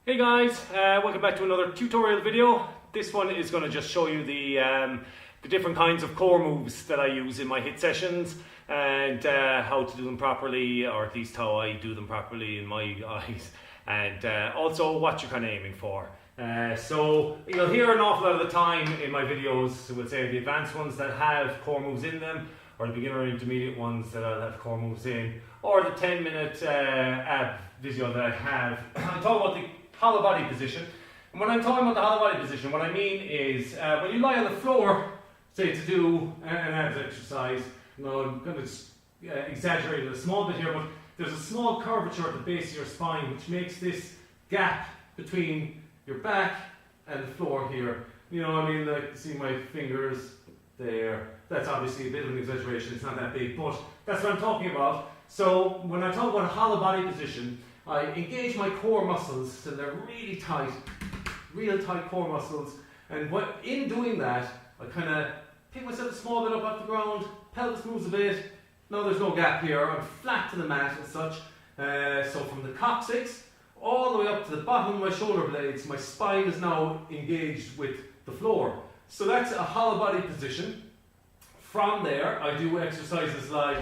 Hey guys, welcome back to another tutorial video. This one is going to just show you the different kinds of core moves that I use in my HIIT sessions and how to do them properly, or at least how I do them properly in my eyes, and also what you're kind of aiming for. So you'll hear an awful lot of the time in my videos, we'll say the advanced ones that have core moves in them, or the beginner intermediate ones that I'll have core moves in, or the 10-minute ab video that I have. I talk about the hollow body position. And when I'm talking about the hollow body position, what I mean is when you lie on the floor, say to do an abs exercise, I'm going to exaggerate it a small bit here, but there's a small curvature at the base of your spine which makes this gap between your back and the floor here. You know, I mean, like, see my fingers there. That's obviously a bit of an exaggeration, it's not that big, but that's what I'm talking about. So when I talk about a hollow body position, I engage my core muscles so they're really tight, real tight core muscles, and in doing that, I kind of pick myself a small bit up off the ground, pelvis moves a bit, now there's no gap here, I'm flat to the mat as such, so from the coccyx all the way up to the bottom of my shoulder blades, my spine is now engaged with the floor. So that's a hollow body position. From there, I do exercises like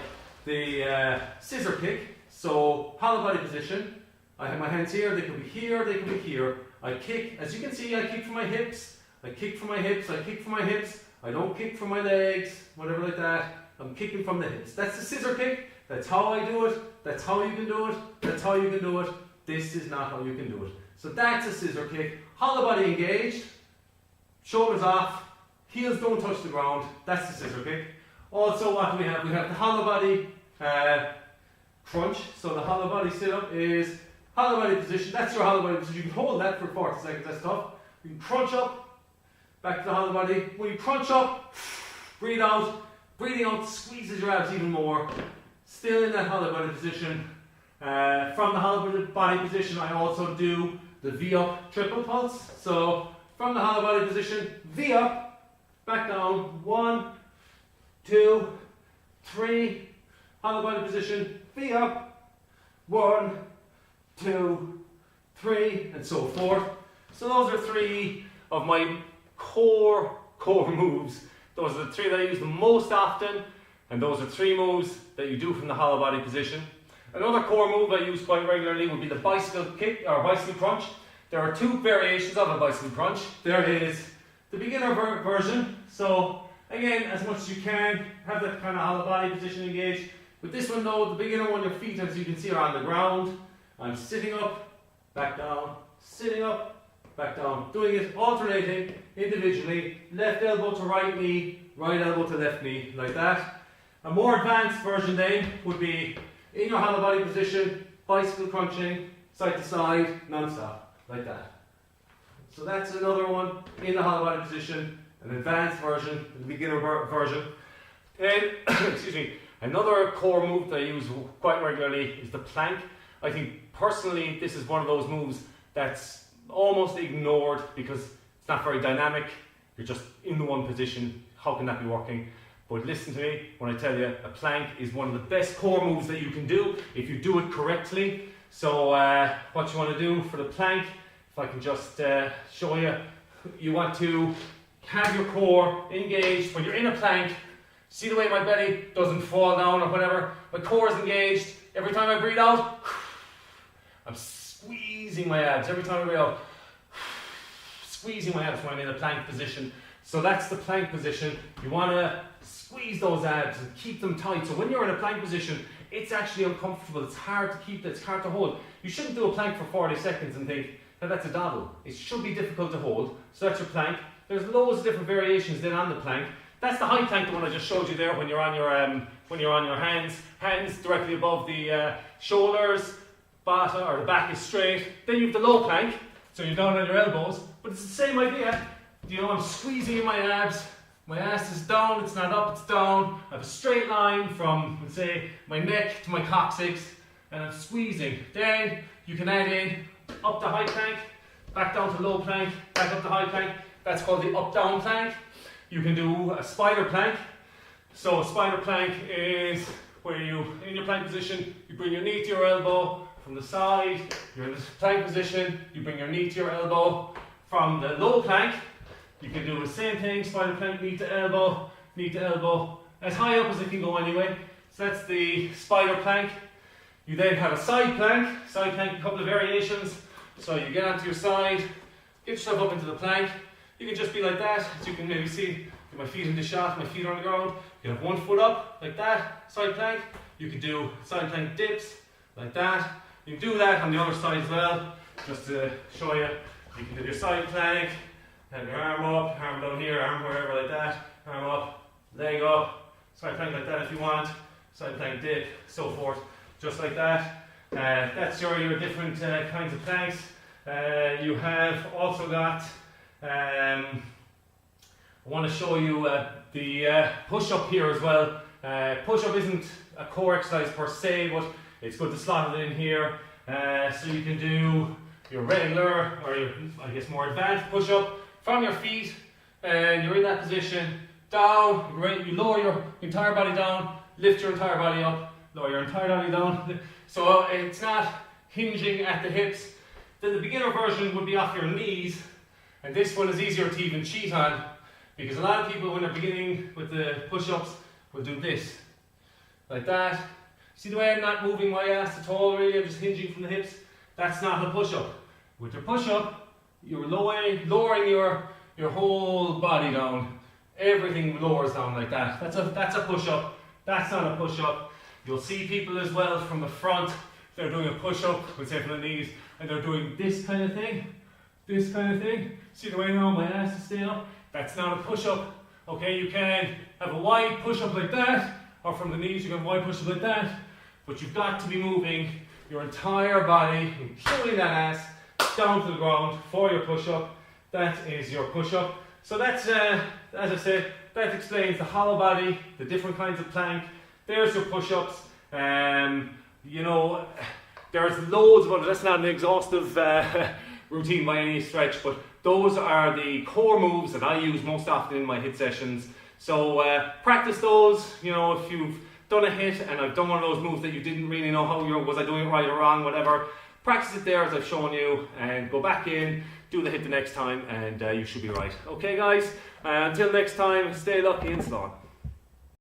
the scissor kick. So, hollow body position, I have my hands here, they can be here, they can be here. I kick, as you can see, I kick from my hips, I kick from my hips, I kick from my hips, I don't kick from my legs, whatever like that, I'm kicking from the hips. That's the scissor kick, that's how I do it, that's how you can do it, that's how you can do it, this is not how you can do it. So that's a scissor kick, hollow body engaged, shoulders off, heels don't touch the ground, that's the scissor kick. Also what do we have? We have the hollow body crunch. So the hollow body sit-up is hollow body position. That's your hollow body position. You can hold that for 40 seconds, that's tough. You can crunch up, back to the hollow body. When you crunch up, breathe out. Breathing out squeezes your abs even more. Still in that hollow body position. From the hollow body position, I also do the V-up triple pulse. So from the hollow body position, V-up, back down, 1, 2, 3, hollow body position, V up, 1, 2, 3, and so forth. So those are 3 of my core moves. Those are the 3 that I use the most often, and those are 3 moves that you do from the hollow body position. Another core move I use quite regularly would be the bicycle kick or bicycle crunch. There are 2 variations of a bicycle crunch. There is the beginner version. So again, as much as you can, have that kind of hollow body position engaged. With this one though, the beginner one, your feet, as you can see, are on the ground. I'm sitting up, back down, sitting up, back down. Doing it alternating individually, left elbow to right knee, right elbow to left knee, like that. A more advanced version then would be in your hollow body position, bicycle crunching, side to side, non-stop, like that. So that's another one in the hollow body position, an advanced version, the beginner version. And, excuse me, another core move that I use quite regularly is the plank. I think personally this is one of those moves that's almost ignored because it's not very dynamic. You're just in the one position. How can that be working? But listen to me when I tell you, a plank is one of the best core moves that you can do if you do it correctly. So what you want to do for the plank, if I can just show you, you want to have your core engaged when you're in a plank. See the way my belly doesn't fall down or whatever? My core is engaged. Every time I breathe out, I'm squeezing my abs. Every time I breathe out, squeezing my abs when I'm in a plank position. So that's the plank position. You want to squeeze those abs and keep them tight. So when you're in a plank position, it's actually uncomfortable. It's hard to keep, it's hard to hold. You shouldn't do a plank for 40 seconds and think that that's a doddle. It should be difficult to hold. So that's your plank. There's loads of different variations then on the plank. That's the high plank, the one I just showed you there, when you're on your hands directly above the shoulders, bottom or the back is straight. Then you have the low plank, so you're down on your elbows, but it's the same idea. You know, I'm squeezing in my abs, my ass is down, it's not up, it's down. I have a straight line from, let's say, my neck to my coccyx, and I'm squeezing. Then you can add in up to high plank, back down to low plank, back up to high plank. That's called the up-down plank. You can do a spider plank. So a spider plank is where you, in your plank position, you bring your knee to your elbow, from from the side, you're in the plank position, you bring your knee to your elbow. From the low plank, you can do the same thing, spider plank, knee to elbow, as high up as it can go anyway. So that's the spider plank. You then have a side plank, a couple of variations. So you get onto your side, get yourself up into the plank. You can just be like that, as you can maybe see, get my feet into shot, my feet are on the ground. You have one foot up, like that, side plank. You can do side plank dips, like that. You can do that on the other side as well, just to show you. You can do your side plank, have your arm up, arm down here, arm wherever like that, arm up, leg up, side plank like that if you want, side plank dip, so forth, just like that. That's your different kinds of planks. You have also got, I want to show you the push-up here as well. Push-up isn't a core exercise per se, but it's good to slot it in here. So you can do your regular, or your, I guess, more advanced push-up from your feet, and you're in that position, down, you lower your entire body down, lift your entire body up, lower your entire body down. So it's not hinging at the hips. Then the beginner version would be off your knees, and this one is easier to even cheat on, because a lot of people when they're beginning with the push-ups will do this, like that. See the way I'm not moving my ass at all really, I'm just hinging from the hips? That's not a push-up. With your push-up, you're lowering your whole body down. Everything lowers down like that. That's a push-up. That's not a push-up. You'll see people as well from the front, they're doing a push-up, let's say from the knees, and they're doing this kind of thing. This kind of thing. See the way now my ass is staying up? That's not a push-up. Okay, you can have a wide push-up like that, or from the knees you can have a wide push-up like that, but you've got to be moving your entire body, including that ass, down to the ground for your push-up. That is your push-up. So that's, as I said, that explains the hollow body, the different kinds of plank. There's your push-ups. You know, there's loads of others. That's not an exhaustive routine by any stretch, but those are the core moves that I use most often in my HIIT sessions. So practice those. You know, if you've done a HIIT and I've done one of those moves that you didn't really know how was I doing it right or wrong, whatever, practice it there as I've shown you, and go back in, do the HIIT the next time, and you should be right. Okay guys, until next time, stay lucky and so on.